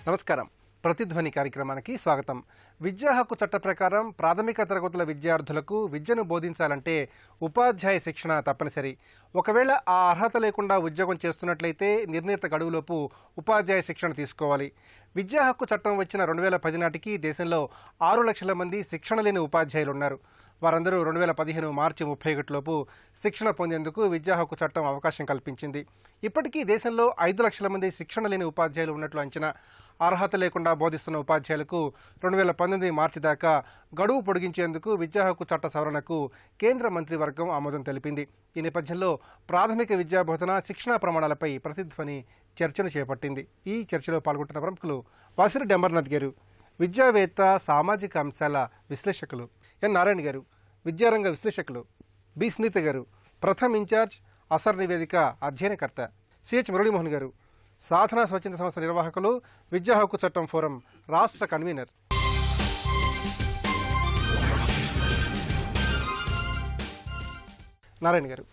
నమస్కారం. ప్రతిధ్వని కార్యక్రమానికి స్వాగతం. విద్యా హక్కు చట్ట ప్రకారం ప్రాథమిక తరగతుల విద్యార్థులకు విద్యను బోధించాలంటే ఉపాధ్యాయ శిక్షణ తప్పనిసరి. ఒకవేళ ఆ అర్హత లేకుండా ఉద్యోగం చేస్తున్నట్లయితే నిర్ణీత గడువులోపు ఉపాధ్యాయ శిక్షణ తీసుకోవాలి. విద్యా హక్కు చట్టం వచ్చిన 2010 నాటికి దేశంలో 6 లక్షల మంది శిక్షణ లేని ఉపాధ్యాయులు ఉన్నారు. వారందరూ 2015 మార్చి 31 లోపు శిక్షణ పొందేందుకు విద్యా హక్కు చట్టం అవకాశం కల్పించింది. ఇప్పటికీ దేశంలో 5 లక్షల మంది శిక్షణ లేని ఉపాధ్యాయులు ఉన్నట్లు అంచనా. అర్హత లేకుండా బోధిస్తున్న ఉపాధ్యాయులకు 2019 మార్చి దాకా గడువు పొడిగించేందుకు విద్యా హక్కు చట్ట సవరణకు కేంద్ర మంత్రివర్గం ఆమోదం తెలిపింది. ఈ నేపథ్యంలో ప్రాథమిక విద్యా బోధన శిక్షణా ప్రమాణాలపై ప్రతిధ్వని చర్చను చేపట్టింది. ఈ చర్చలో పాల్గొంటున్న ప్రముఖులు వాసిరెడ్డి అమర్నాథ్ గారు, విద్యావేత్త, సామాజిక అంశాల విశ్లేషకులు ఎన్ నారాయణ గారు, విద్యారంగ విశ్లేషకులు బి సునీత గారు, ప్రథమ్ ఇన్ఛార్జ్ అసర్ నివేదిక అధ్యయనకర్త సిహెచ్ మురళీమోహన్ గారు, సాధన స్వచ్ఛంద సంస్థ నిర్వాహకులు, విద్యా హక్కు చట్టం ఫోరం రాష్ట్ర కన్వీనర్. నారాయణ గారు,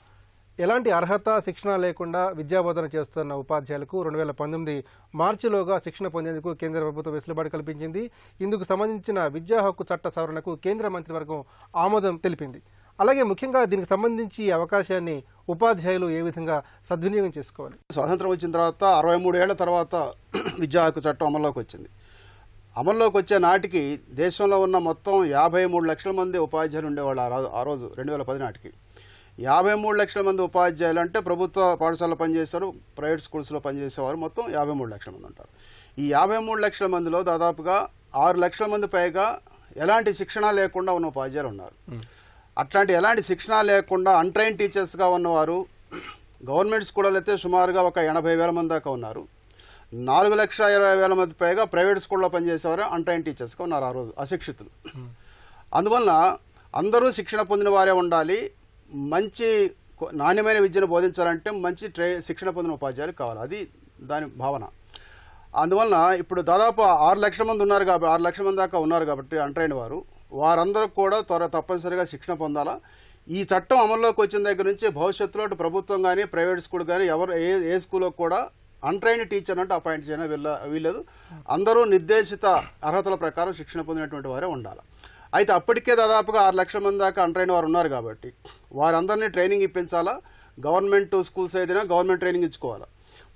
ఎలాంటి అర్హత శిక్షణ లేకుండా విద్యాబోధన చేస్తున్న ఉపాధ్యాయులకు 2019 మార్చిలోగా శిక్షణ పొందేందుకు కేంద్ర ప్రభుత్వం వెసులుబాటు కల్పించింది. ఇందుకు సంబంధించిన విద్యా హక్కు చట్ట సవరణకు కేంద్ర మంత్రివర్గం ఆమోదం తెలిపింది. అలాగే ముఖ్యంగా దీనికి సంబంధించి అవకాశాన్ని ఉపాధ్యాయులు ఏ విధంగా సద్వినియోగం చేసుకోవాలి? స్వాతంత్రం వచ్చిన తర్వాత 63 ఏళ్ల తర్వాత విద్యా హక్కు చట్టం అమల్లోకి వచ్చింది. అమల్లోకి వచ్చే నాటికి దేశంలో ఉన్న మొత్తం 53 లక్షల మంది ఉపాధ్యాయులు ఉండేవాళ్ళు. ఆ రోజు 2010 నాటికి 53 లక్షల మంది ఉపాధ్యాయులు అంటే ప్రభుత్వ పాఠశాలలో పనిచేస్తారు, ప్రైవేట్ స్కూల్స్లో పనిచేసేవారు మొత్తం 53 లక్షల మంది ఉంటారు. ఈ 53 లక్షల మందిలో దాదాపుగా 6 లక్షల మంది పైగా ఎలాంటి శిక్షణ లేకుండా ఉన్న ఉపాధ్యాయులు ఉన్నారు. అట్లాంటి ఎలాంటి శిక్షణ లేకుండా అన్ట్రైన్ టీచర్స్గా ఉన్నవారు గవర్నమెంట్ స్కూళ్ళలో అయితే సుమారుగా ఒక 80,000 మంది దాకా ఉన్నారు. 4,20,000 మంది పైగా ప్రైవేట్ స్కూల్లో పనిచేసేవారు అన్ట్రైన్ టీచర్స్గా ఉన్నారు ఆ రోజు, అశిక్షితులు. అందువలన అందరూ శిక్షణ పొందిన వారే ఉండాలి. మంచి నాణ్యమైన విద్యను బోధించాలంటే మంచి శిక్షణ పొందిన ఉపాధ్యాయులు కావాలి, అది దాని భావన. అందువలన ఇప్పుడు దాదాపు 6 లక్షల మంది ఉన్నారు కాబట్టి 6 లక్షల మంది దాకా ఉన్నారు కాబట్టి అన్ట్రైన్ వారందరూ కూడా తప్పనిసరిగా శిక్షణ పొందాలా. ఈ చట్టం అమల్లోకి వచ్చిన దగ్గర నుంచి భవిష్యత్తులో ప్రభుత్వం కానీ ప్రైవేట్ స్కూల్ కానీ ఎవరు ఏ స్కూల్లో కూడా అన్ట్రైన్ టీచర్ అంటే అపాయింట్ చేయడం వీల్లేదు. అందరూ నిర్దేశిత అర్హతల ప్రకారం శిక్షణ పొందినటువంటి వారే ఉండాలి. అయితే అప్పటికే దాదాపుగా 6 లక్షల మంది దాకా అన్ట్రైన్ వారు ఉన్నారు కాబట్టి వారందరినీ ట్రైనింగ్ ఇప్పించాలా. గవర్నమెంట్ స్కూల్స్ ఏదైనా గవర్నమెంట్ ట్రైనింగ్ ఇచ్చుకోవాలా.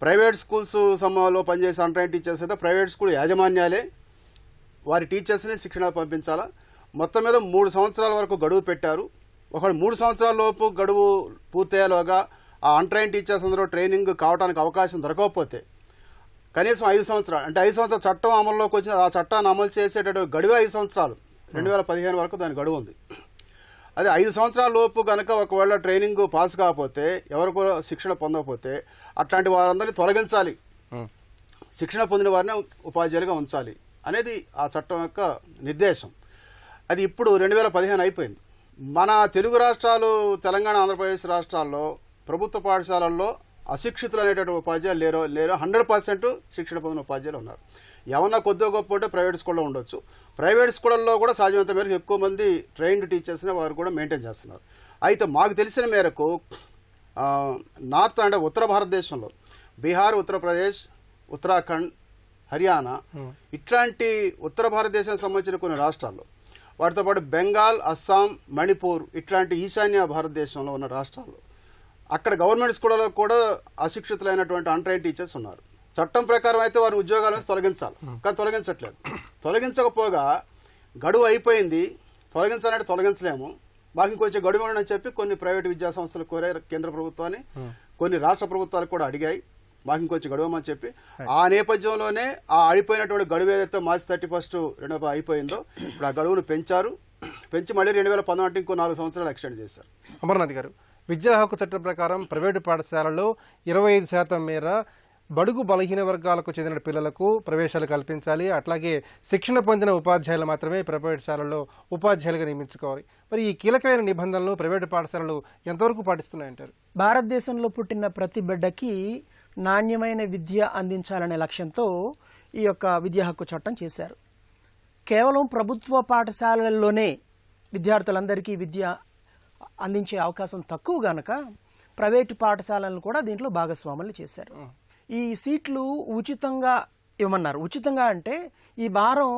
ప్రైవేట్ స్కూల్స్ సమయంలో పనిచేసే అన్ట్రైన్ టీచర్స్ అయితే ప్రైవేట్ స్కూల్ యాజమాన్యాలే వారి టీచర్స్ని శిక్షణ పంపించాలా. మొత్తం మీద 3 సంవత్సరాల వరకు గడువు పెట్టారు. ఒకవేళ 3 సంవత్సరాల లోపు గడువు పూర్తయ్యేలోగా ఆ అన్ట్రైన్ టీచర్స్ అందరూ ట్రైనింగ్ కావడానికి అవకాశం దొరకకపోతే కనీసం 5 సంవత్సరాలు అంటే 5 సంవత్సరాల చట్టం అమల్లోకి వచ్చి ఆ చట్టాన్ని అమలు చేసేటటువంటి గడువు 5 సంవత్సరాలు 2015 వరకు దాని గడువు ఉంది. అదే 5 సంవత్సరాల లోపు కనుక ఒకవేళ ట్రైనింగ్ పాస్ కాకపోతే ఎవరికో శిక్షణ పొందకపోతే అట్లాంటి వారందరినీ తొలగించాలి, శిక్షణ పొందిన వారిని ఉపాధ్యాయులుగా ఉంచాలి అనేది ఆ చట్టం యొక్క నిర్దేశం. అది ఇప్పుడు 2015 అయిపోయింది. మన తెలుగు రాష్ట్రాలు, తెలంగాణ, ఆంధ్రప్రదేశ్ రాష్ట్రాల్లో ప్రభుత్వ పాఠశాలల్లో అశిక్షితులు అనేటువంటి ఉపాధ్యాయులు లేరు 100% శిక్షణ పొందిన ఉపాధ్యాయులు ఉన్నారు. ఏమన్నా కొద్దిగా గొప్ప ఉంటే ప్రైవేట్ స్కూల్లో ఉండొచ్చు. ప్రైవేట్ స్కూళ్ళల్లో కూడా సాధ్యమైనంత మేరకు ఎక్కువ మంది ట్రైన్డ్ టీచర్స్ని వారు కూడా మెయింటైన్ చేస్తున్నారు. అయితే మాకు తెలిసిన మేరకు నార్త్ అంటే ఉత్తర భారతదేశంలో బీహార్, ఉత్తరప్రదేశ్, ఉత్తరాఖండ్, హర్యానా ఇట్లాంటి ఉత్తర భారతదేశానికి సంబంధించిన కొన్ని రాష్ట్రాల్లో, వాటితో పాటు బెంగాల్, అస్సాం, మణిపూర్ ఇట్లాంటి ఈశాన్య భారతదేశంలో ఉన్న రాష్ట్రాల్లో అక్కడ గవర్నమెంట్ స్కూళ్ళలో కూడా అశిక్షితులైనటువంటి అన్ట్రైన్ టీచర్స్ ఉన్నారు. చట్టం ప్రకారం అయితే వారిని ఉద్యోగాల నుంచి తొలగించాలి, కానీ తొలగించట్లేదు. తొలగించకపోగా గడువు అయిపోయింది, తొలగించాలంటే తొలగించలేము, మాకు ఇంకొంచెం గడువు అని చెప్పి కొన్ని ప్రైవేట్ విద్యా సంస్థలు కోరారు కేంద్ర ప్రభుత్వాన్ని, కొన్ని రాష్ట్ర ప్రభుత్వాలు కూడా అడిగాయి మాకు ఇంకొంచెం గడువమని చెప్పి. ఆ నేపథ్యంలోనే ఆ అయిపోయినటువంటి గడువు ఏదైతే మార్చి 31 అయిపోయిందో ఇప్పుడు ఆ గడువును పెంచి మళ్ళీ 2014 ఇంకో 4 సంవత్సరాలు ఎక్స్టెండ్ చేశారు. అమర్నాథ్ గారు, విద్యా హక్కు చట్టం ప్రకారం ప్రైవేటు పాఠశాలలో 25% మేర బడుగు బలహీన వర్గాలకు చెందిన పిల్లలకు ప్రవేశాలు కల్పించాలి. అట్లాగే శిక్షణ పొందిన ఉపాధ్యాయులు మాత్రమే ప్రైవేట్ శాలల్లో ఉపాధ్యాయులుగా నియమించుకోవాలి. మరి ఈ కీలకమైన నిబంధనలు ప్రైవేటు పాఠశాలలు ఎంతవరకు పాటిస్తున్నాయంటారు? భారతదేశంలో పుట్టిన ప్రతి బిడ్డకి నాణ్యమైన విద్య అందించాలనే లక్ష్యంతో ఈ యొక్క విద్యా హక్కు చట్టం చేశారు. కేవలం ప్రభుత్వ పాఠశాలల్లోనే విద్యార్థులందరికీ విద్య అందించే అవకాశం తక్కువ గనక ప్రైవేటు పాఠశాలలను కూడా దీంట్లో భాగస్వాములు చేశారు. ఈ సీట్లు ఉచితంగా ఇవ్వమన్నారు. ఉచితంగా అంటే ఈ భారం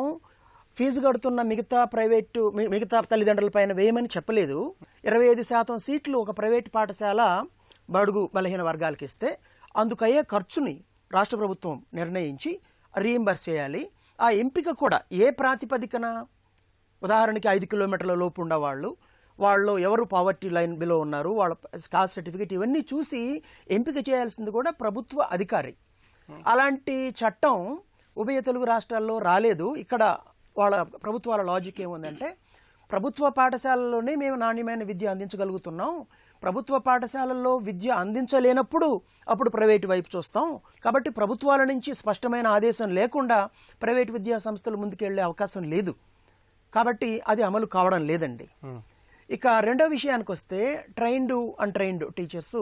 ఫీజు కడుతున్న మిగతా తల్లిదండ్రుల పైన వేయమని చెప్పలేదు. 25% సీట్లు ఒక ప్రైవేట్ పాఠశాల బడుగు బలహీన వర్గాలకు ఇస్తే అందుకయ్యే ఖర్చుని రాష్ట్ర ప్రభుత్వం నిర్ణయించి రీయింబర్స్ చేయాలి. ఆ ఎంపిక కూడా ఏ ప్రాతిపదికన, ఉదాహరణకి 5 కిలోమీటర్ల లోపు ఉన్నవాళ్ళు, వాళ్ళు ఎవరు పావర్టీ లైన్ బిలో ఉన్నారు, వాళ్ళ కాస్ట్ సర్టిఫికేట్ ఇవన్నీ చూసి ఎంపిక చేయాల్సింది కూడా ప్రభుత్వ అధికారి. అలాంటి చట్టం ఉభయ తెలుగు రాష్ట్రాల్లో రాలేదు. ఇక్కడ వాళ్ళ ప్రభుత్వాల లాజిక్ ఏముందంటే, ప్రభుత్వ పాఠశాలల్లోనే మేము నాణ్యమైన విద్య అందించగలుగుతున్నాం, ప్రభుత్వ పాఠశాలల్లో విద్య అందించలేనప్పుడు అప్పుడు ప్రైవేటు వైపు చూస్తాం, కాబట్టి ప్రభుత్వాల నుంచి స్పష్టమైన ఆదేశం లేకుండా ప్రైవేటు విద్యా సంస్థలు ముందుకెళ్లే అవకాశం లేదు, కాబట్టి అది అమలు కావడం లేదండి. ఇక రెండో విషయానికి వస్తే, ట్రైన్డ్ అన్ట్రైన్డ్ టీచర్స్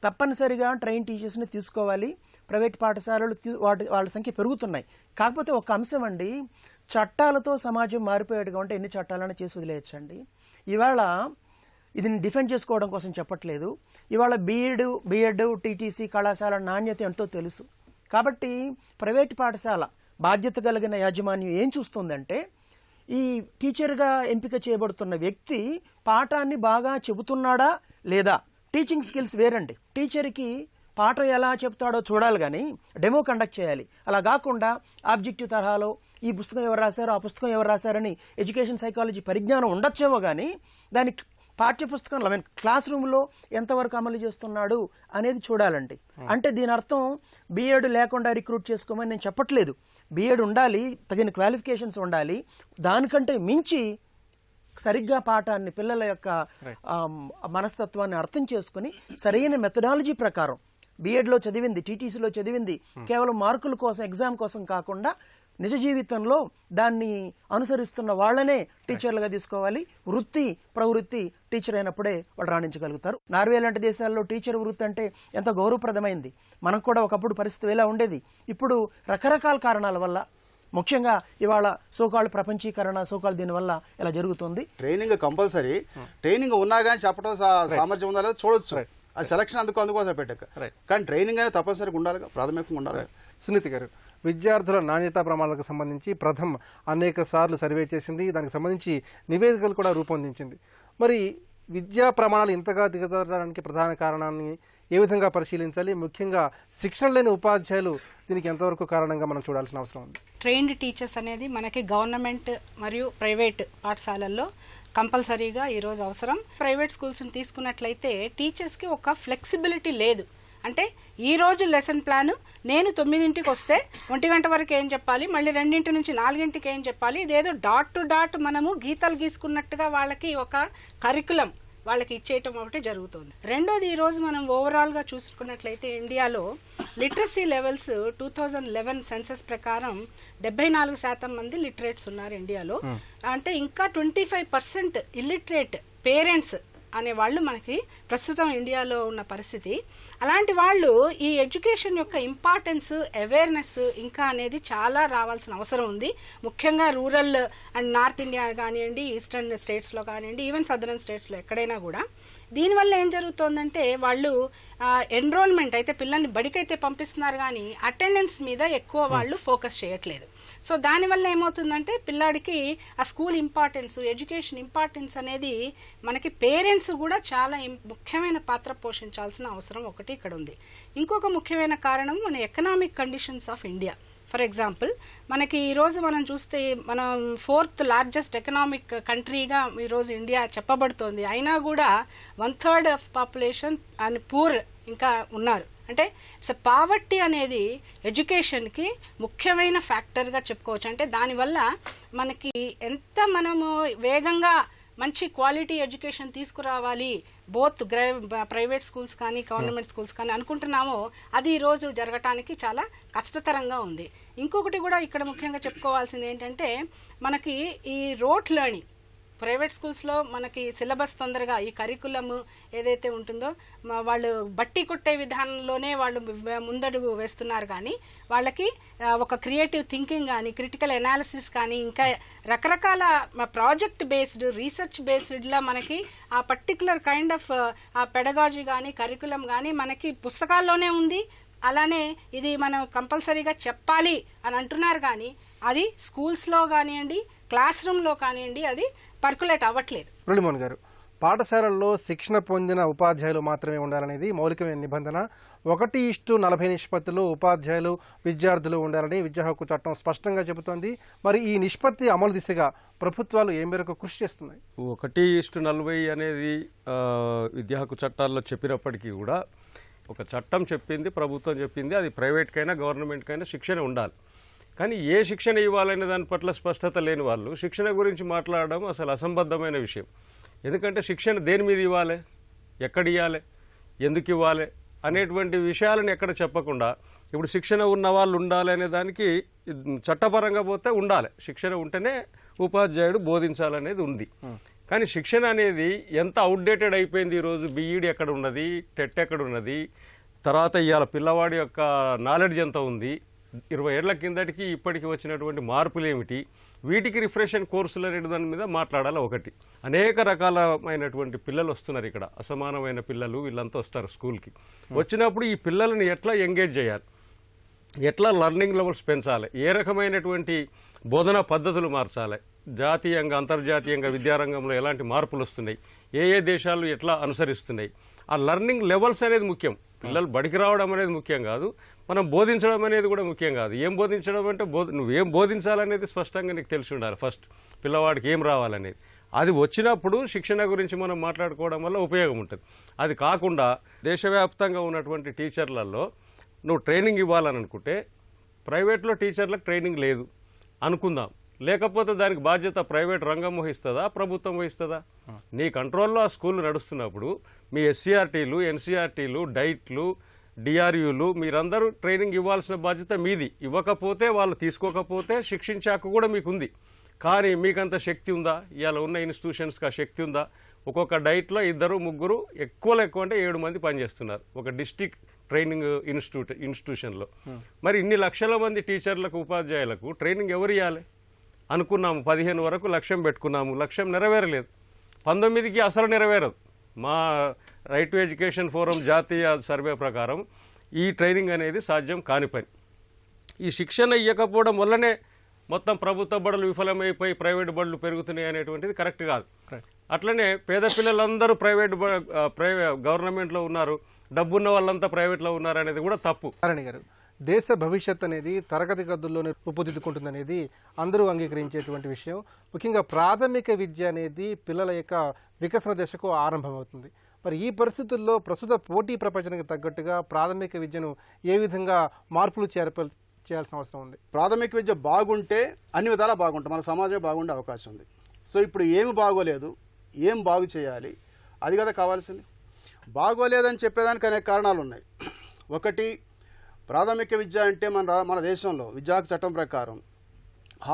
తప్పనిసరిగా ట్రైన్ టీచర్స్ని తీసుకోవాలి. ప్రైవేట్ పాఠశాలలు వాళ్ళ సంఖ్య పెరుగుతున్నాయి. కాకపోతే ఒక అంశం అండి, చట్టాలతో సమాజం మారిపోయేట్టుగా ఉంటే ఎన్ని చట్టాలను చేసి వదిలేయచ్చండి. ఇవాళ ఇది డిఫెండ్ చేసుకోవడం కోసం చెప్పట్లేదు. ఇవాళ బీఎడ్ టీటీసీ కళాశాల నాణ్యత ఎంతో తెలుసు. కాబట్టి ప్రైవేట్ పాఠశాల బాధ్యత కలిగిన యాజమాన్యం ఏం చూస్తుందంటే, ఈ టీచర్గా ఎంపిక చేయబడుతున్న వ్యక్తి పాఠాన్ని బాగా చెబుతున్నాడా లేదా. టీచింగ్ స్కిల్స్ వేరండి. టీచర్కి పాఠం ఎలా చెప్తాడో చూడాలి కానీ డెమో కండక్ట్ చేయాలి. అలా కాకుండా ఆబ్జెక్టివ్ తరహాలో ఈ పుస్తకం ఎవరు రాశారో ఆ పుస్తకం ఎవరు రాశారని ఎడ్యుకేషన్ సైకాలజీ పరిజ్ఞానం ఉండొచ్చేమో కానీ దాని పాఠ్యపుస్తకంలో క్లాస్ రూమ్లో ఎంతవరకు అమలు చేస్తున్నాడు అనేది చూడాలండి. అంటే దీని అర్థం బీఎడ్ లేకుండా రిక్రూట్ చేసుకోమని నేను చెప్పట్లేదు. బీఎడ్ ఉండాలి, తగిన క్వాలిఫికేషన్స్ ఉండాలి, దానికంటే మించి సరిగ్గా పాఠాన్ని, పిల్లల యొక్క మనస్తత్వాన్ని అర్థం చేసుకుని సరైన మెథడాలజీ ప్రకారం బీఎడ్లో చదివింది, టీటీసీలో చదివింది కేవలం మార్కుల కోసం, ఎగ్జామ్ కోసం కాకుండా నిజ జీవితంలో దాన్ని అనుసరిస్తున్న వాళ్ళనే టీచర్లుగా తీసుకోవాలి. వృత్తి ప్రవృత్తి టీచర్ అయినప్పుడే వాళ్ళు రాణించగలుగుతారు. నార్వే లాంటి దేశాల్లో టీచర్ వృత్తి అంటే ఎంత గౌరవప్రదమైంది. మనకు కూడా ఒకప్పుడు పరిస్థితి ఎలా ఉండేది. ఇప్పుడు రకరకాల కారణాల వల్ల, ముఖ్యంగా ఇవాళ సోకాళ్ళు ప్రపంచీకరణ, సోకాళ్ళు దీనివల్ల ఇలా జరుగుతుంది. Training compulsory. ట్రైనింగ్ ఉన్నా కానీ చెప్పడం సామర్థ్యం ఉందా లేదా చూడొచ్చు. ఆ సెలక్షన్ అందుకోసం పెట్టాక, కానీ ట్రైనింగ్ అనేది తప్పనిసరిగా ఉండాలి, ప్రాథమికంగా ఉండాలి. సునీత గారు, విద్యార్థుల నాణ్యతా ప్రమాణాలకు సంబంధించి ప్రథమ్ అనేక సార్లు సర్వే చేసింది, దానికి సంబంధించి నివేదికలు కూడా రూపొందించింది. మరి విద్యా ప్రమాణాలు ఇంతగా దిగజారడానికి ప్రధాన కారణాన్ని ఏ విధంగా పరిశీలించాలి? ముఖ్యంగా శిక్షణ లేని ఉపాధ్యాయులు దీనికి ఎంతవరకు కారణంగా మనం చూడాల్సిన అవసరం ఉంది? ట్రైన్డ్ టీచర్స్ అనేది మనకి గవర్నమెంట్ మరియు ప్రైవేట్ పాఠశాలల్లో కంపల్సరీగా ఈరోజు అవసరం. ప్రైవేట్ స్కూల్స్ని తీసుకున్నట్లయితే టీచర్స్కి ఒక ఫ్లెక్సిబిలిటీ లేదు. అంటే ఈ రోజు లెసన్ ప్లాన్ నేను 9ంటికి వస్తే 1 గంట వరకు ఏం చెప్పాలి, మళ్ళీ 2 నుంచి 4ంటికి ఏం చెప్పాలి, ఇదేదో డాట్ టు డాట్ మనము గీతలు గీసుకున్నట్టుగా వాళ్ళకి ఒక కరికులం వాళ్ళకి ఇచ్చేయటం ఒకటి జరుగుతుంది. రెండోది, ఈ రోజు మనం ఓవరాల్ గా చూసుకున్నట్లయితే ఇండియాలో లిటరసీ లెవెల్స్ 2011 సెన్సస్ ప్రకారం 74% మంది లిటరేట్స్ ఉన్నారు ఇండియాలో. అంటే ఇంకా 25% ఇల్లిటరేట్ పేరెంట్స్ అనే వాళ్ళు మనకి ప్రస్తుతం ఇండియాలో ఉన్న పరిస్థితి. అలాంటి వాళ్ళు ఈ ఎడ్యుకేషన్ యొక్క ఇంపార్టెన్స్, అవేర్నెస్ ఇంకా అనేది చాలా రావాల్సిన అవసరం ఉంది. ముఖ్యంగా రూరల్ అండ్ నార్త్ ఇండియా కానివ్వండి, ఈస్టర్న్ స్టేట్స్లో కానివ్వండి, ఈవెన్ సదరన్ స్టేట్స్లో ఎక్కడైనా కూడా. దీనివల్ల ఏం జరుగుతోందంటే వాళ్ళు ఎన్రోల్మెంట్ అయితే పిల్లల్ని బడికైతే పంపిస్తున్నారు కానీ అటెండెన్స్ మీద ఎక్కువ వాళ్ళు ఫోకస్ చేయట్లేదు. సో దానివల్ల ఏమవుతుందంటే పిల్లాడికి ఆ స్కూల్ ఇంపార్టెన్స్, ఎడ్యుకేషన్ ఇంపార్టెన్స్ అనేది మనకి పేరెంట్స్ కూడా చాలా ముఖ్యమైన పాత్ర పోషించాల్సిన అవసరం ఒకటి ఇక్కడ ఉంది. ఇంకొక ముఖ్యమైన కారణం మన economic conditions of India. For example, మనకి ఈరోజు మనం చూస్తే మనం 4th లార్జెస్ట్ ఎకనామిక్ కంట్రీగా ఈరోజు ఇండియా చెప్పబడుతోంది. అయినా కూడా 1/3 ఆఫ్ పాపులేషన్ అండ్ పూర్ ఇంకా ఉన్నారు. అంటే పావర్టీ అనేది ఎడ్యుకేషన్కి ముఖ్యమైన ఫ్యాక్టర్గా చెప్పుకోవచ్చు. అంటే దానివల్ల మనకి ఎంత మనము వేగంగా మంచి క్వాలిటీ ఎడ్యుకేషన్ తీసుకురావాలి, బోత్ ప్రైవేట్ స్కూల్స్ కానీ గవర్నమెంట్ స్కూల్స్ కానీ అనుకుంటున్నామో అది ఈరోజు జరగటానికి చాలా కష్టతరంగా ఉంది. ఇంకొకటి కూడా ఇక్కడ ముఖ్యంగా చెప్పుకోవాల్సింది ఏంటంటే, మనకి ఈ రోట్ లెర్నింగ్ ప్రైవేట్ స్కూల్స్లో మనకి సిలబస్ తొందరగా ఈ కరికులం ఏదైతే ఉంటుందో వాళ్ళు బట్టి కొట్టే విధానంలోనే వాళ్ళు ముందడుగు వేస్తున్నారు. కానీ వాళ్ళకి ఒక క్రియేటివ్ థింకింగ్ కానీ, క్రిటికల్ అనాలిసిస్ కానీ, ఇంకా రకరకాల ప్రాజెక్ట్ బేస్డ్, రీసెర్చ్ బేస్డ్లా మనకి ఆ పర్టికులర్ కైండ్ ఆఫ్ ఆ పెడగాజీ కానీ, కరికులం కానీ మనకి పుస్తకాల్లోనే ఉంది, అలానే ఇది మనం కంపల్సరీగా చెప్పాలి అని అంటున్నారు, కానీ అది స్కూల్స్లో కానివ్వండి, క్లాస్ రూమ్లో కానివ్వండి, అది పర్కులేట్ అవ్వట్లేదు. మురళీమోహన్ గారు, పాఠశాలల్లో శిక్షణ పొందిన ఉపాధ్యాయులు మాత్రమే ఉండాలనేది మౌలికమైన నిబంధన. 1:40 నిష్పత్తిలో ఉపాధ్యాయులు విద్యార్థులు ఉండాలని విద్యా హక్కు చట్టం స్పష్టంగా చెబుతోంది. మరి ఈ నిష్పత్తి అమలు దిశగా ప్రభుత్వాలు ఏ మేరకు కృషి చేస్తున్నాయి? 1:40 అనేది విద్యా హక్కు చట్టాల్లో చెప్పినప్పటికీ కూడా ఒక చట్టం చెప్పింది, ప్రభుత్వం చెప్పింది, అది ప్రైవేట్కైనా గవర్నమెంట్కైనా శిక్షణ ఉండాలి. కానీ ఏ శిక్షణ ఇవ్వాలనే దాని పట్ల స్పష్టత లేని వాళ్ళు శిక్షణ గురించి మాట్లాడడం అసలు అసంబద్ధమైన విషయం. ఎందుకంటే శిక్షణ దేని మీద ఇవ్వాలి, ఎక్కడ ఇవ్వాలి, ఎందుకు ఇవ్వాలి అనేటువంటి విషయాలను ఎక్కడ చెప్పకుండా ఇప్పుడు శిక్షణ ఉన్న వాళ్ళు ఉండాలి అనే దానికి చట్టపరంగా పోతే ఉండాలి, శిక్షణ ఉంటేనే ఉపాధ్యాయుడు బోధించాలనేది ఉంది. కానీ శిక్షణ అనేది ఎంత అవుట్డేటెడ్ అయిపోయింది. ఈరోజు బీఈడి ఎక్కడ ఉన్నది, టెట్ ఎక్కడ ఉన్నది, తర్వాత ఇవాళ పిల్లవాడి యొక్క నాలెడ్జ్ ఎంత ఉంది, 20 ఏళ్ల కిందటికి ఇప్పటికి వచ్చినటువంటి మార్పులు ఏమిటి, వీటికి రిఫ్రెషన్ కోర్సులు అనే దాని మీద మాట్లాడాలి. ఒకటి, అనేక రకాలమైనటువంటి పిల్లలు వస్తున్నారు ఇక్కడ, అసమానమైన పిల్లలు వీళ్ళంతా వస్తారు స్కూల్కి. వచ్చినప్పుడు ఈ పిల్లల్ని ఎట్లా ఎంగేజ్ చేయాలి, ఎట్లా లర్నింగ్ లెవెల్స్ పెంచాలి, ఏ రకమైనటువంటి బోధనా పద్ధతులు మార్చాలి, జాతీయంగా అంతర్జాతీయంగా విద్యారంగంలో ఎలాంటి మార్పులు వస్తున్నాయి, ఏ ఏ దేశాలు ఎట్లా అనుసరిస్తున్నాయి, ఆ లర్నింగ్ లెవెల్స్ అనేది ముఖ్యం. పిల్లలు బడికి రావడం అనేది ముఖ్యం కాదు, మనం బోధించడం అనేది కూడా ముఖ్యం కాదు. ఏం బోధించడం అంటే నువ్వేం బోధించాలనేది స్పష్టంగా నీకు తెలిసి ఉండాలి. ఫస్ట్ పిల్లవాడికి ఏం రావాలనేది, అది వచ్చినప్పుడు శిక్షణ గురించి మనం మాట్లాడుకోవడం వల్ల ఉపయోగం ఉంటుంది. అది కాకుండా దేశవ్యాప్తంగా ఉన్నటువంటి టీచర్లలో నువ్వు ట్రైనింగ్ ఇవ్వాలని అనుకుంటే ప్రైవేట్లో టీచర్లకు ట్రైనింగ్ లేదు అనుకుందాం, లేకపోతే దానికి బాధ్యత ప్రైవేట్ రంగం వహిస్తుందా, ప్రభుత్వం వహిస్తుందా? నీ కంట్రోల్లో ఆ స్కూల్ నడుస్తున్నప్పుడు మీ ఎస్సీఆర్టీలు, ఎన్సీఆర్టీలు, డైట్లు, డిఆర్యూలు మీరందరూ ట్రైనింగ్ ఇవ్వాల్సిన బాధ్యత మీది. ఇవ్వకపోతే వాళ్ళు తీసుకోకపోతే శిక్షించాక కూడా మీకుంది. కానీ మీకంత శక్తి ఉందా? ఇవాళ ఉన్న ఇన్స్టిట్యూషన్స్కి ఆ శక్తి ఉందా? ఒక్కొక్క డైట్లో 2-3 ఎక్కువ అంటే 7 మంది పనిచేస్తున్నారు ఒక డిస్ట్రిక్ట్ ట్రైనింగ్ ఇన్స్టిట్యూషన్లో. మరి ఇన్ని లక్షల మంది టీచర్లకు, ఉపాధ్యాయులకు ట్రైనింగ్ ఎవరు ఇవ్వాలి? అనుకున్నాము 15 వరకు లక్ష్యం పెట్టుకున్నాము, లక్ష్యం నెరవేరలేదు. 19కి అసలు నెరవేరదు. మా రైట్ టు ఎడ్యుకేషన్ ఫోరం జాతీయ సర్వే ప్రకారం ఈ ట్రైనింగ్ అనేది సాధ్యం కాని పని. ఈ శిక్షణ ఇవ్వకపోవడం వల్లనే మొత్తం ప్రభుత్వ బడులు విఫలమైపోయి ప్రైవేట్ బడులు పెరుగుతున్నాయి అనేటువంటిది కరెక్ట్ కాదు. అట్లనే పేద పిల్లలందరూ గవర్నమెంట్లో ఉన్నారు, డబ్బున్న వాళ్ళంతా ప్రైవేట్లో ఉన్నారు అనేది కూడా తప్పు. నారాయణ గారు, దేశ భవిష్యత్ అనేది తరగతి గదుల్లోనే రూపుదిద్దుకుంటుందనేది అందరూ అంగీకరించేటువంటి విషయం. ముఖ్యంగా ప్రాథమిక విద్య అనేది పిల్లల యొక్క వికసన దశకు ఆరంభమవుతుంది. మరి ఈ పరిస్థితుల్లో ప్రస్తుత పోటీ ప్రపంచానికి తగ్గట్టుగా ప్రాథమిక విద్యను ఏ విధంగా మార్పులు చేయాల్సిన అవసరం ఉంది? ప్రాథమిక విద్య బాగుంటే అన్ని విధాలా బాగుంటుంది, మన సమాజం బాగుండే అవకాశం ఉంది. సో ఇప్పుడు ఏమి బాగోలేదు, ఏం బాగు చేయాలి, అది కదా కావాల్సింది. బాగోలేదని చెప్పేదానికి అనేక కారణాలు ఉన్నాయి. ఒకటి, ప్రాథమిక విద్య అంటే మన దేశంలో విద్యా హక్కు చట్టం ప్రకారం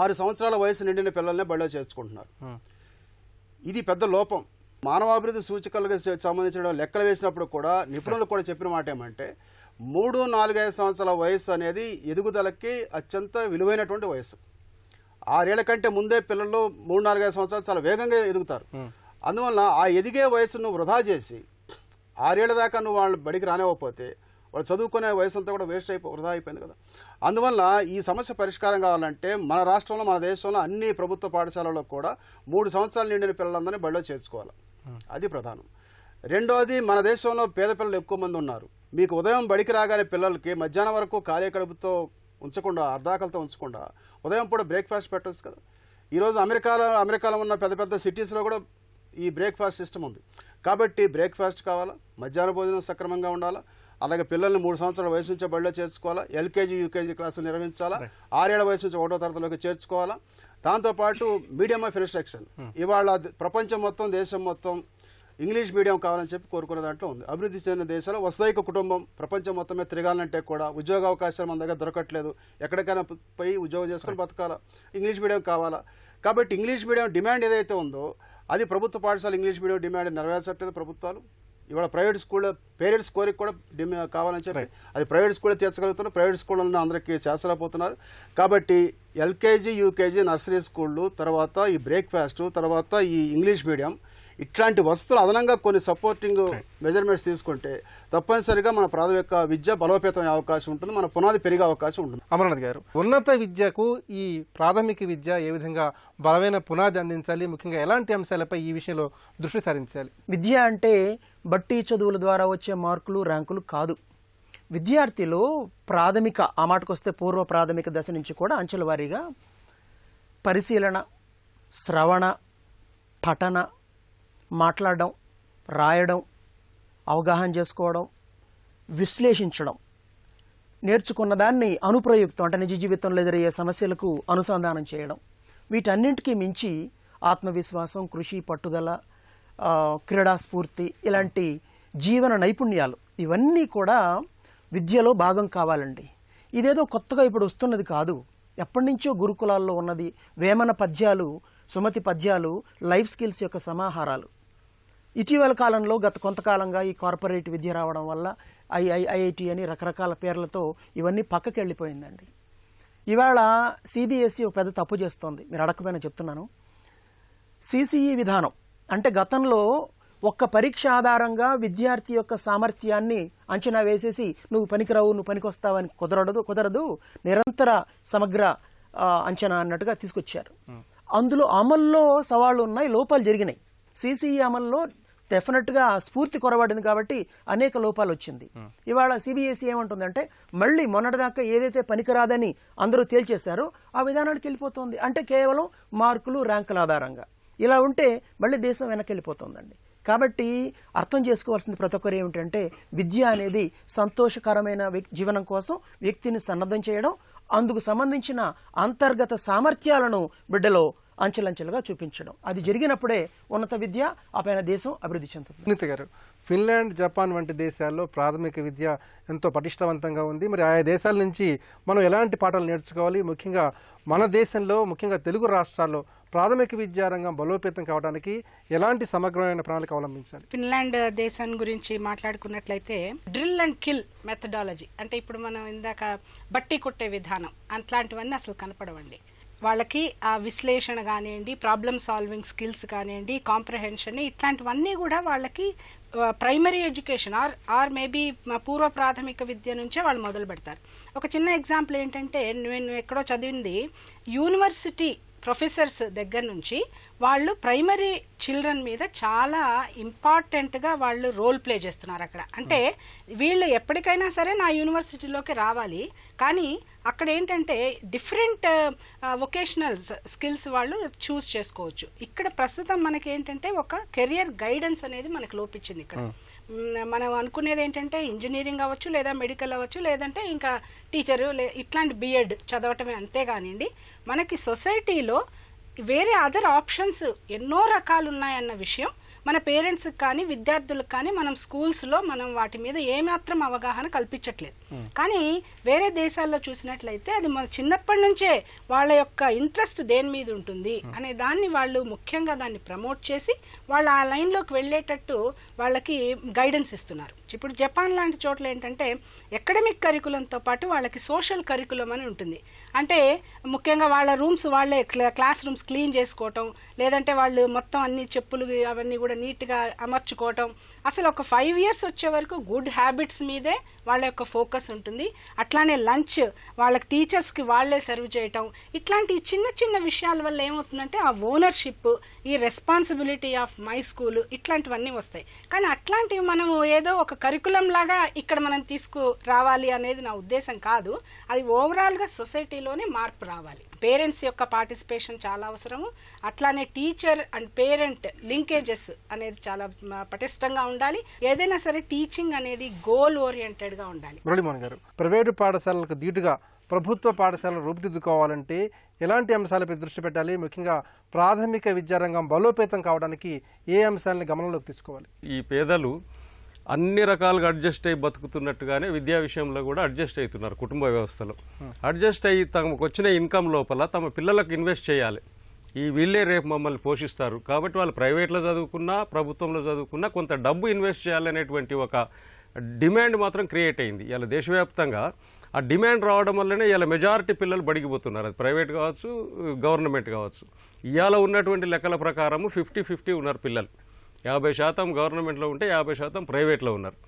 6 సంవత్సరాల వయసు నిండిన పిల్లల్నే బడిలో చేర్చుకుంటున్నారు. ఇది పెద్ద లోపం. మానవాభివృద్ధి సూచికలకు సంబంధించిన లెక్కలు వేసినప్పుడు కూడా నిపుణులు కూడా చెప్పిన మాట ఏమంటే 3, 4, 5 సంవత్సరాల వయసు అనేది ఎదుగుదలకి అత్యంత విలువైనటువంటి వయసు. 6 ఏళ్ల కంటే ముందే పిల్లలు 3, 4, 5 సంవత్సరాలు చాలా వేగంగా ఎదుగుతారు. అందువల్ల ఆ ఎదిగే వయసును వృధా చేసి 6 ఏళ్ల దాకా నువ్వు వాళ్ళు బడికి రానివ్వకపోతే వాళ్ళు చదువుకునే వయసు అంతా కూడా వృధా అయిపోయింది కదా. అందువల్ల ఈ సమస్య పరిష్కారం కావాలంటే మన రాష్ట్రంలో, మన దేశంలో అన్ని ప్రభుత్వ పాఠశాలలో కూడా 3 సంవత్సరాలు నిండిన పిల్లలందరినీ బడిలో చేర్చుకోవాలి. అది ప్రధానం. రెండోది, మన దేశంలో పేద పిల్లలు ఎక్కువ మంది ఉన్నారు. మీకు ఉదయం బడికి రాగానే పిల్లలకి మధ్యాహ్నం వరకు ఖాళీ కడుపుతో ఉంచకుండా, అర్ధాకలతో ఉంచకుండా ఉదయం పూట బ్రేక్ఫాస్ట్ పెట్టవచ్చు కదా. ఈరోజు అమెరికాలో ఉన్న పెద్ద పెద్ద సిటీస్లో కూడా ఈ బ్రేక్ఫాస్ట్ సిస్టమ్ ఉంది. కాబట్టి బ్రేక్ఫాస్ట్ కావాలా, మధ్యాహ్న భోజనం సక్రమంగా ఉండాలా, అలాగే పిల్లల్ని 3 సంవత్సరాల వయసు నుంచే బడిలో చేర్చుకోవాలా, ఎల్కేజీ యూకేజీ క్లాసులు నిర్వహించాలా, 6 ఏళ్ల వయసు నుంచి 1వ తరగతిలోకి చేర్చుకోవాలా. దాంతోపాటు మీడియం ఆఫ్ ఇన్స్ట్రక్షన్, ఇవాళ ప్రపంచం మొత్తం, దేశం మొత్తం ఇంగ్లీష్ మీడియం కావాలని చెప్పి కోరుకునే దాంట్లో ఉంది. అభివృద్ధి చెందిన దేశాలు వసుదైక కుటుంబం ప్రపంచం మొత్తం మీద తిరగాలంటే కూడా ఉద్యోగ అవకాశాలు మన దగ్గర దొరకట్లేదు. ఎక్కడికైనా పోయి ఉద్యోగం చేసుకొని బతకాలా, ఇంగ్లీష్ మీడియం కావాలా. కాబట్టి ఇంగ్లీష్ మీడియం డిమాండ్ ఏదైతే ఉందో అది ప్రభుత్వ పాఠశాల ఇంగ్లీష్ మీడియం డిమాండ్ నెరవేర్చట్లేదు ప్రభుత్వాలు. ఇవాళ ప్రైవేట్ స్కూల్లో పేరెంట్స్ కోరిక కూడా కావాలని చెప్పి అది ప్రైవేట్ స్కూల్లో తీర్చగలుగుతున్నారు, ప్రైవేట్ స్కూళ్ళలో అందరికీ చేర్చలేకపోతున్నారు. కాబట్టి ఎల్కేజీ, యూకేజీ, నర్సరీ స్కూళ్ళు, తర్వాత ఈ బ్రేక్ఫాస్ట్, తర్వాత ఈ ఇంగ్లీష్ మీడియం, ఇట్లాంటి వసతులు అదనంగా కొన్ని సపోర్టింగ్ మెజర్మెంట్స్ తీసుకుంటే తప్పనిసరిగా మన ప్రాథమిక విద్య బలోపేతం అయ్యే అవకాశం ఉంటుంది, మన పునాది పెరిగే అవకాశం ఉంటుంది. అమర్నాథ్ గారు, ఉన్నత విద్యకు ఈ ప్రాథమిక విద్య ఏ విధంగా బలమైన పునాది అందించాలి, ముఖ్యంగా ఎలాంటి అంశాలపై ఈ విషయంలో దృష్టి సారించాలి? విద్య అంటే బట్టి చదువుల ద్వారా వచ్చే మార్కులు ర్యాంకులు కాదు. విద్యార్థిలో ప్రాథమిక, ఆ మాటకొస్తే పూర్వ ప్రాథమిక దశ నుంచి కూడా అంచెల వారీగా పరిశీలన, శ్రవణ, పఠన, మాట్లాడడం, రాయడం, అవగాహన చేసుకోవడం, విశ్లేషించడం, నేర్చుకున్న దాన్ని అనుప్రయుక్తం అంటే నిజ జీవితంలో ఎదురయ్యే సమస్యలకు అనుసంధానం చేయడం, వీటన్నింటికీ మించి ఆత్మవిశ్వాసం, కృషి, పట్టుదల, క్రీడా స్ఫూర్తి, ఇలాంటి జీవన నైపుణ్యాలు ఇవన్నీ కూడా విద్యలో భాగం కావాలండి. ఇదేదో కొత్తగా ఇప్పుడు వస్తున్నది కాదు, ఎప్పటి నుంచో గురుకులాల్లో ఉన్నది. వేమన పద్యాలు, సుమతి పద్యాలు లైఫ్ స్కిల్స్ యొక్క సమాహారాలు. ఇటీవల కాలంలో గత కొంతకాలంగా ఈ కార్పొరేట్ విద్య రావడం వల్ల ఐఐటి అని రకరకాల పేర్లతో ఇవన్నీ పక్కకి వెళ్ళిపోయిందండి. ఇవాళ సిబిఎస్ఈ ఒక పెద్ద తప్పు చేస్తోంది, మీరు అడగకపోయినా చెప్తున్నాను. సిసిఈ విధానం అంటే గతంలో ఒక్క పరీక్ష ఆధారంగా విద్యార్థి యొక్క సామర్థ్యాన్ని అంచనా వేసేసి నువ్వు పనికిరావు, నువ్వు పనికొస్తావని కుదరదు, నిరంతర సమగ్ర అంచనా అన్నట్టుగా తీసుకొచ్చారు. అందులో అమల్లో సవాళ్లు ఉన్నాయి, లోపాలు జరిగినాయి. సిసిఈ అమల్లో డెఫినెట్గా స్ఫూర్తి కొరబడింది కాబట్టి అనేక లోపాలు వచ్చింది. ఇవాళ సిబిఎస్ఈ ఏమంటుందంటే మళ్ళీ మొన్నటిదాకా ఏదైతే పనికిరాదని అందరూ తేల్చేశారో ఆ విధానానికి వెళ్ళిపోతుంది. అంటే కేవలం మార్కులు, ర్యాంకుల ఆధారంగా. ఇలా ఉంటే మళ్ళీ దేశం వెనకెళ్ళిపోతుందండి. కాబట్టి అర్థం చేసుకోవాల్సింది ప్రతి ఒక్కరు ఏమిటంటే విద్య అనేది సంతోషకరమైన జీవనం కోసం వ్యక్తిని సన్నద్ధం చేయడం, అందుకు సంబంధించిన అంతర్గత సామర్థ్యాలను బిడ్డలో అంచెలంచెలుగా చూపించడం. అది జరిగినప్పుడే ఉన్నత విద్య ఆ పైన దేశం అభివృద్ధి చెందుతుంది. సునీత గారు, ఫిన్లాండ్, జపాన్ వంటి దేశాల్లో ప్రాథమిక విద్య ఎంతో పటిష్టవంతంగా ఉంది. మరి ఆయా దేశాల నుంచి మనం ఎలాంటి పాఠాలు నేర్చుకోవాలి? ముఖ్యంగా మన దేశంలో, ముఖ్యంగా తెలుగు రాష్ట్రాల్లో ప్రాథమిక విద్యారంగం బలోపేతం కావడానికి ఎలాంటి సమగ్రమైన ప్రణాళిక అవలంబించాలి? ఫిన్లాండ్ దేశం గురించి మాట్లాడుకున్నట్లయితే డ్రిల్ అండ్ కిల్ మెథడాలజీ, అంటే ఇప్పుడు మనం ఇందాక బట్టి కొట్టే విధానం, అట్లాంటివన్నీ అసలు కనపడవండి. వాళ్ళకి ఆ విశ్లేషణ కానివ్వండి, ప్రాబ్లమ్ సాల్వింగ్ స్కిల్స్ కానివ్వండి, కాంప్రహెన్షన్, ఇట్లాంటివన్నీ కూడా వాళ్ళకి ప్రైమరీ ఎడ్యుకేషన్ ఆర్ మేబీ పూర్వ ప్రాథమిక విద్య నుంచే వాళ్ళు మొదలు పెడతారు. ఒక చిన్న ఎగ్జాంపుల్ ఏంటంటే, నేను ఎక్కడో చదివింది, యూనివర్సిటీ ప్రొఫెసర్స్ దగ్గర నుంచి వాళ్ళు ప్రైమరీ చిల్డ్రన్ మీద చాలా ఇంపార్టెంట్గా వాళ్ళు రోల్ ప్లే చేస్తున్నారు అక్కడ. అంటే వీళ్ళు ఎప్పటికైనా సరే నా యూనివర్సిటీలోకి రావాలి, కానీ అక్కడ ఏంటంటే డిఫరెంట్ వొకేషనల్ స్కిల్స్ వాళ్ళు చూస్ చేసుకోవచ్చు. ఇక్కడ ప్రస్తుతం మనకి ఏంటంటే ఒక కెరియర్ గైడెన్స్ అనేది మనకు లోపించింది. ఇక్కడ మనం అనుకునేది ఏంటంటే ఇంజనీరింగ్ అవ్వచ్చు, లేదా మెడికల్ అవ్వచ్చు, లేదంటే ఇంకా టీచరు, ఇట్లాంటి బిఎడ్ చదవటమే. అంతేగానివ్వండి, మనకి సొసైటీలో వేరే అదర్ ఆప్షన్స్ ఎన్నో రకాలు ఉన్నాయన్న విషయం మన పేరెంట్స్కి కానీ విద్యార్థులకు కానీ మనం స్కూల్స్లో మనం వాటి మీద ఏమాత్రం అవగాహన కల్పించట్లేదు. కానీ వేరే దేశాల్లో చూసినట్లయితే అది మన చిన్నప్పటి నుంచే వాళ్ళ యొక్క ఇంట్రెస్ట్ దేని మీద ఉంటుంది అనే దాన్ని వాళ్ళు ముఖ్యంగా దాన్ని ప్రమోట్ చేసి వాళ్ళు ఆ లైన్లోకి వెళ్ళేటట్టు వాళ్ళకి గైడెన్స్ ఇస్తున్నారు. ఇప్పుడు జపాన్ లాంటి చోట్ల ఏంటంటే అకాడమిక్ కరికులంతో పాటు వాళ్ళకి సోషల్ కరికులం అని ఉంటుంది. అంటే ముఖ్యంగా వాళ్ళ రూమ్స్ వాళ్ళే క్లాస్ రూమ్స్ క్లీన్ చేసుకోవటం, లేదంటే వాళ్ళు మొత్తం అన్ని చెప్పులు అవన్నీ కూడా నీట్గా అమర్చుకోవటం. అసలు ఒక 5 years వచ్చే వరకు గుడ్ హ్యాబిట్స్ మీదే వాళ్ళ యొక్క ఫోకస్ ఉంటుంది. అట్లానే లంచ్ వాళ్ళకి టీచర్స్కి వాళ్లే సర్వ్ చేయటం, ఇట్లాంటి చిన్న చిన్న విషయాల వల్ల ఏమవుతుందంటే ఆ ఓనర్షిప్, ఈ రెస్పాన్సిబిలిటీ ఆఫ్ మై స్కూల్, ఇట్లాంటివన్నీ వస్తాయి. కానీ అట్లాంటివి మనము ఏదో ఒక కరికులం లాగా ఇక్కడ మనం తీసుకురావాలి అనేది నా ఉద్దేశం కాదు. అది ఓవరాల్గా సొసైటీలోనే మార్పు రావాలి. పేరెంట్స్ యొక్క పార్టిసిపేషన్ చాలా అవసరము. అట్లానే టీచర్ అండ్ పేరెంట్ లింకేజెస్ అనేది చాలా పటిష్టంగా ఉండాలి. ఏదైనా సరే టీచింగ్ అనేది గోల్ ఓరియంటెడ్గా ఉండాలి. మురళీమోహన్ గారు, ప్రైవేటు పాఠశాలలకు దీటుగా ప్రభుత్వ పాఠశాలను రూపుదిద్దుకోవాలంటే ఎలాంటి అంశాలపై దృష్టి పెట్టాలి? ముఖ్యంగా ప్రాథమిక విద్యారంగం బలోపేతం కావడానికి ఏ అంశాలని గమనంలోకి తీసుకోవాలి? ఈ పేదలు అన్ని రకాలుగా అడ్జస్ట్ అయ్యి బతుకుతున్నట్టుగానే విద్యా విషయంలో కూడా అడ్జస్ట్ అవుతున్నారు. కుటుంబ వ్యవస్థలో అడ్జస్ట్ అయ్యి తమకు వచ్చిన ఇన్కమ్ లోపల తమ పిల్లలకు ఇన్వెస్ట్ చేయాలి. వీళ్ళే రేపు మమ్మల్ని పోషిస్తారు కాబట్టి వాళ్ళు ప్రైవేట్లో చదువుకున్నా ప్రభుత్వంలో చదువుకున్నా కొంత డబ్బు ఇన్వెస్ట్ చేయాలనేటువంటి ఒక డిమాండ్ మాత్రం క్రియేట్ అయింది. ఇలా దేశవ్యాప్తంగా ఆ డిమాండ్ రావడం వల్లనే ఇలా మెజారిటీ పిల్లలు బడిగిపోతున్నారు. అది ప్రైవేట్ కావచ్చు, గవర్నమెంట్ కావచ్చు. ఇవాళ ఉన్నటువంటి లెక్కల ప్రకారము 50-50 ఉన్నారు పిల్లలు. 50% గవర్నమెంట్లో ఉంటే 50% ప్రైవేట్లో ఉన్నారు.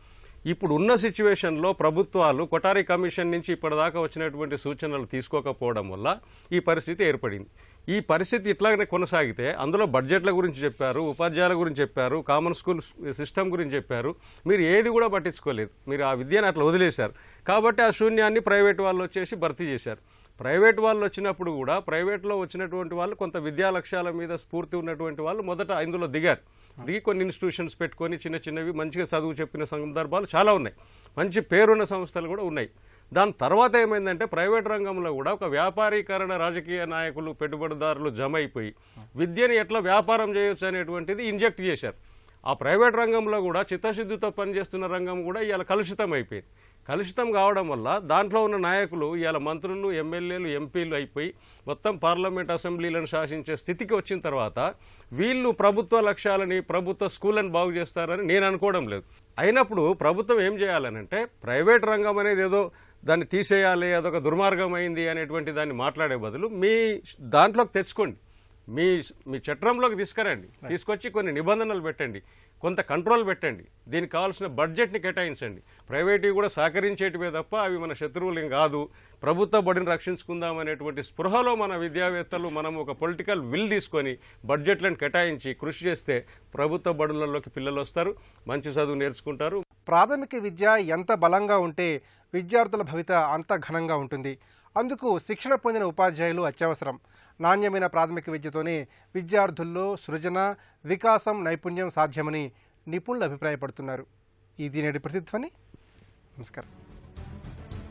ఇప్పుడు ఉన్న సిచ్యువేషన్లో ప్రభుత్వాలు కొఠారి కమిషన్ నుంచి ఇప్పటిదాకా వచ్చినటువంటి సూచనలు తీసుకోకపోవడం వల్ల ఈ పరిస్థితి ఏర్పడింది. ఈ పరిస్థితి ఇట్లాగనే కొనసాగితే అందులో బడ్జెట్ల గురించి చెప్పారు, ఉపాధ్యాయుల గురించి చెప్పారు, కామన్ స్కూల్ సిస్టమ్ గురించి చెప్పారు, మీరు ఏది కూడా పట్టించుకోలేదు. మీరు ఆ విద్యను అట్లా వదిలేశారు. కాబట్టి ఆ శూన్యాన్ని ప్రైవేట్ వాళ్ళు వచ్చేసి భర్తీ చేశారు. ప్రైవేట్ వాళ్ళు వచ్చినప్పుడు కూడా ప్రైవేట్లో వచ్చినటువంటి వాళ్ళు కొంత విద్యా లక్ష్యాల మీద స్ఫూర్తి ఉన్నటువంటి వాళ్ళు మొదట ఇందులో దిగారు. దిగి కొన్ని ఇన్స్టిట్యూషన్స్ పెట్టుకొని చిన్న చిన్నవి మంచిగా చదువు చెప్పిన సందర్భాలు చాలా ఉన్నాయి. మంచి పేరున్న సంస్థలు కూడా ఉన్నాయి. దాని తర్వాత ఏమైందంటే ప్రైవేట్ రంగంలో కూడా ఒక వ్యాపారీకరణ, రాజకీయ నాయకులు, పెట్టుబడిదారులు జమ అయిపోయి విద్యని ఎట్లా వ్యాపారం చేయొచ్చు అనేటువంటిది ఇంజెక్ట్ చేశారు. ఆ ప్రైవేట్ రంగంలో కూడా చిత్తశుద్ధితో పనిచేస్తున్న రంగం కూడా ఇవాళ కలుషితం అయిపోయింది. కలుషితం కావడం వల్ల దాంట్లో ఉన్న నాయకులు ఇవాళ మంత్రులు, ఎమ్మెల్యేలు, ఎంపీలు అయిపోయి మొత్తం పార్లమెంట్, అసెంబ్లీలను శాసించే స్థితికి వచ్చిన తర్వాత వీళ్ళు ప్రభుత్వ లక్ష్యాలని, ప్రభుత్వ స్కూళ్ళని బాగు చేస్తారని నేను అనుకోవడం లేదు. అయినప్పుడు ప్రభుత్వం ఏం చేయాలనంటే ప్రైవేట్ రంగం అనేది ఏదో దాన్ని తీసేయాలి, అదొక దుర్మార్గం అయింది అనేటువంటి దాన్ని మాట్లాడే బదులు మీ దాంట్లోకి తెచ్చుకోండి, మీ చట్రంలోకి తీసుకురండి, తీసుకొచ్చి కొన్ని నిబంధనలు పెట్టండి, కొంత కంట్రోల్ పెట్టండి, దీనికి కావాల్సిన బడ్జెట్ని కేటాయించండి. ప్రైవేటివి కూడా సహకరించేటివే తప్ప అవి మన శత్రువులు కాదు. ప్రభుత్వ బడిని రక్షించుకుందాం అనేటువంటి స్పృహలో మన విద్యావేత్తలు మనం ఒక పొలిటికల్ విల్ తీసుకొని బడ్జెట్లను కేటాయించి కృషి చేస్తే ప్రభుత్వ బడులలోకి పిల్లలు వస్తారు, మంచి చదువు నేర్చుకుంటారు. ప్రాథమిక విద్య ఎంత బలంగా ఉంటే విద్యార్థుల భవిత అంత ఘనంగా ఉంటుంది. అందుకు శిక్షణ పొందిన ఉపాధ్యాయులు అత్యవసరం. నాణ్యమైన ప్రాథమిక విద్యతోనే విద్యార్థుల్లో సృజన, వికాసం, నైపుణ్యం సాధ్యమని నిపుణులు అభిప్రాయపడుతున్నారు. ఇది నేటి ప్రతిధ్వని. నమస్కారం.